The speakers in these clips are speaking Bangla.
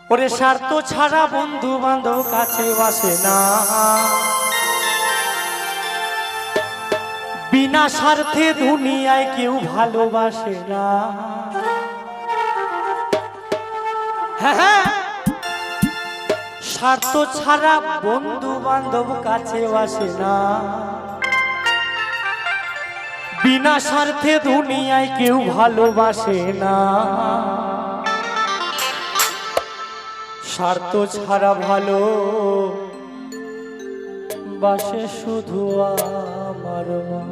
ওরে স্বার্থ ছাড়া বন্ধু বান্ধব কাছে আসে না, বিনা স্বার্থে দুনিয়ায় কেউ ভালোবাসে না। হ্যাঁ, স্বার্থ ছাড়া বন্ধু বান্ধব কাছে আসে না, বিনা স্বার্থে দুনিয়ায় কেউ ভালোবাসে না। স্বার্থ ছাড়া ভালো বাসে শুধু আমার মা,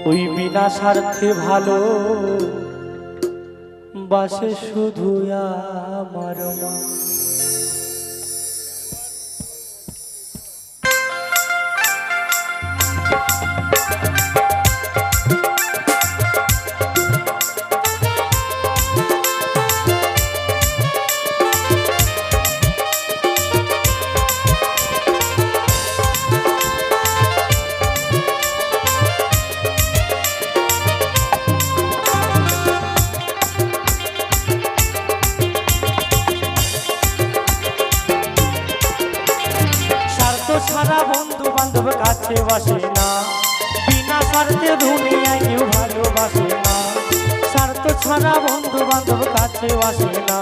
ওই বিনা স্বার্থে ভালো বাসে শুধু আমার মা। ছাড়া বন্ধু বান্ধব কাছে আসে না, বিনা স্বার্থে দুনিয়ায় কেউ ভালোবাসে না। স্বার্থ ছাড়া বন্ধু বান্ধব কাছে আসে না,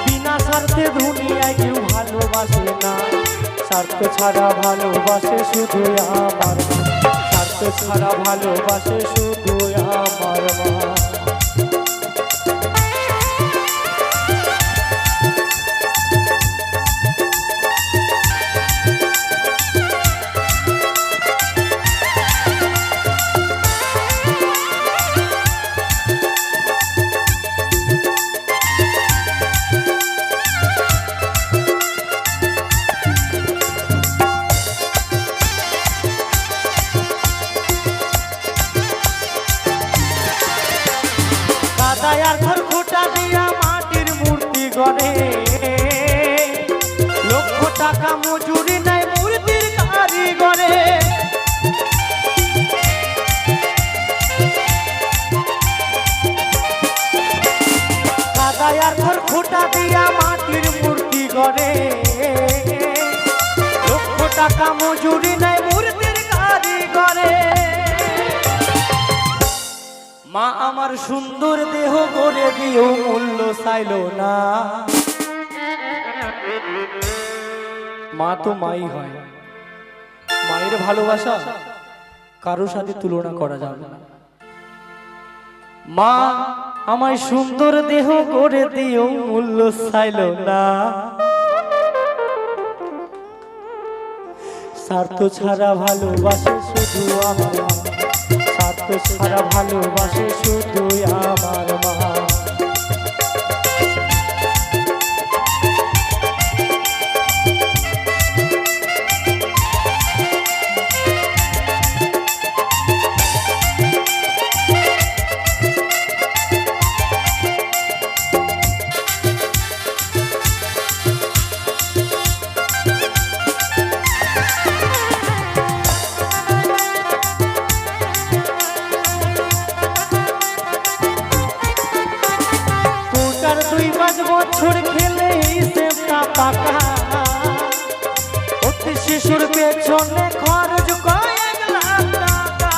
বিনা স্বার্থে দুনিয়ায় কেউ ভালোবাসে না। স্বার্থ ছাড়া ভালোবাসে শুধু আমার মা, স্বার্থ ছাড়া ভালোবাসে শুধু আমার মা। দায়ার ঘর খোটা দিয়া মাটির মূর্তি গড়ে, লক্ষ টাকা মজুরি নাই মূর্তির কারিগরে। দায়ার ঘর খোটা দিয়া মাটির মূর্তি গড়ে, লক্ষ টাকা মজুরি নাই মূর্তির কারিগরে। মা আমার সুন্দর দেহ করে দিও মূল্য চাইল না, মা তো মাই হয়, মায়ের ভালোবাসা কারো সাথে তুলনা করা যাবে না। মা আমায় সুন্দর দেহ করে দিও মূল্য চাইল না, স্বার্থ ছাড়া ভালোবাসে শুধু আমার মা, স্বার্থ ছাড়া ভালোবাসে শুধু আমার মা। বছর খেলে হিসেবটা পাকা, অতি শিশুর পেছনে খরচ কয়েক লাখ টাকা।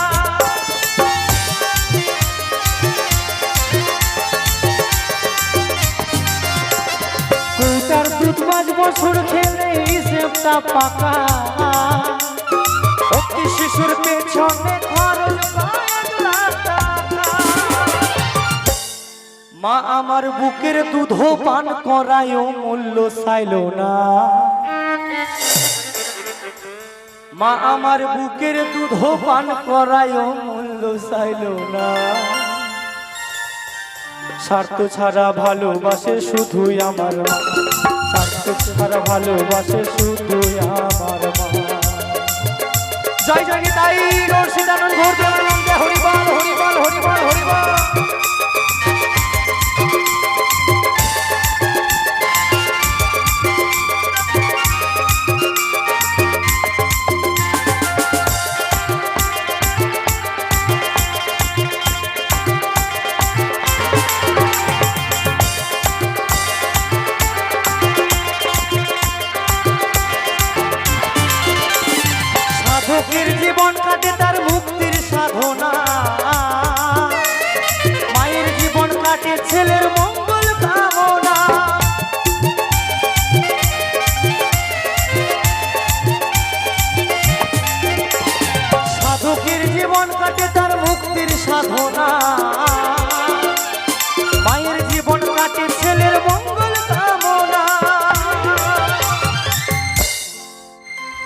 কুইটার দুধ 5 বছর খেলে হিসেবটা পাকা, অতি শিশুর পেছনে খরচ কয়েক লাখ টাকা। মা আমার বুকের দুধ পান করায় মূল্য চাইল না, মা আমার বুকের দুধ পান করায় মূল্য চাইল না। স্বার্থ ছাড়া ভালোবাসে শুধুই আমার মা, স্বার্থ ছাড়া ভালোবাসে শুধুই আমার মা। জয় জয় তাই রশিদানন্দ ঘোর হরিবল হরিবল হরিবল হরিবল।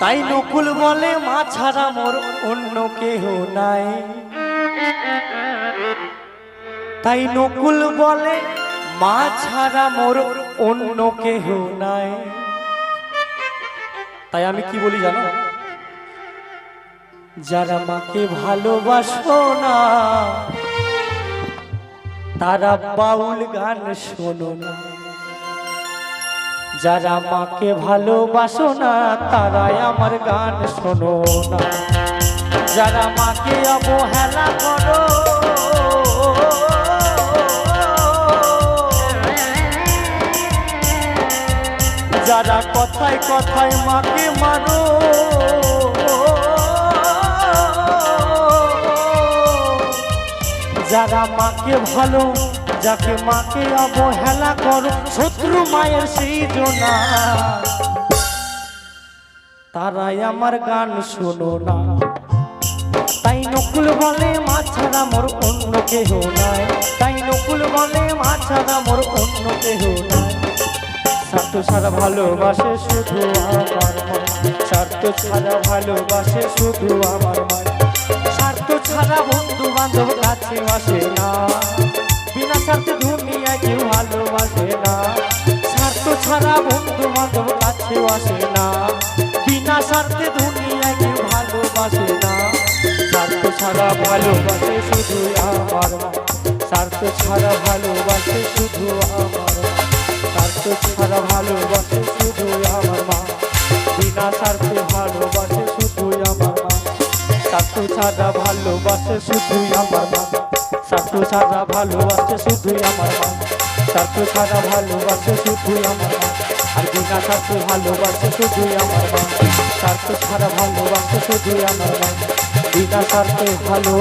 তাই নকুল বলে মা ছাড়া মোর অন্য কেহ নাই। তাই নকুল বলে মা ছাড়া মোর অন্য কেহ নাই। তাই আমি কি বলি জানো, যারা মাকে ভালোবাসো না তারা বাউল গান শোনো না। যারা মাকে ভালোবাসো না তারাই আমার গান শোনো না। যারা মাকে অবহেলা করো, যারা কথায় কথায় মাকে মারো, যারা মাকে ভালো, যাকে মাকে অবহেলা করো, শত্রু মায়ের সৃজনা, তারাই আমার গান শোনো না। তাই নকুল বলে মা ছাড়া মোর অন্য কেহ নাই। তাই নকুল বলে মা ছাড়া মোর অন্য কেহ নাই। স্বার্থ ছাড়া ভালোবাসে শুধু আমার মা, স্বার্থ ছাড়া ভালোবাসে শুধু আমার মা। স্বার্থ ছাড়া বন্ধু বান্ধব কাছে আসে না, বিনা স্বার্থে দুনিয়ায় কেউ ভালোবাসে না। স্বার্থ ছাড়া বন্ধু বান্ধব কাছে আসে না, বিনা স্বার্থে দুনিয়ায় কেউ ভালোবাসে না। স্বার্থ ছাড়া ভালোবাসে শুধু আমার মা, স্বার্থ ছাড়া ভালোবাসে শুধু আমার মা। স্বার্থ ছাড়া ভালোবাসে শুধু আমার মা, বিনা স্বার্থে ভালোবাসে শুধু আমার মা। স্বার্থ ছাড়া ভালোবাসে শুধু আমার মা, স্বার্থ ছাড়া ভালোবাসে শুধু আমার মা। স্বার্থ ছাড়া ভালোবাসে শুধু আমার মা, আর বিনা স্বার্থে ভালোবাসে শুধু আমার মা। স্বার্থ ছাড়া ভালোবাসে শুধু আমার মা, বিনা স্বার্থে ভালো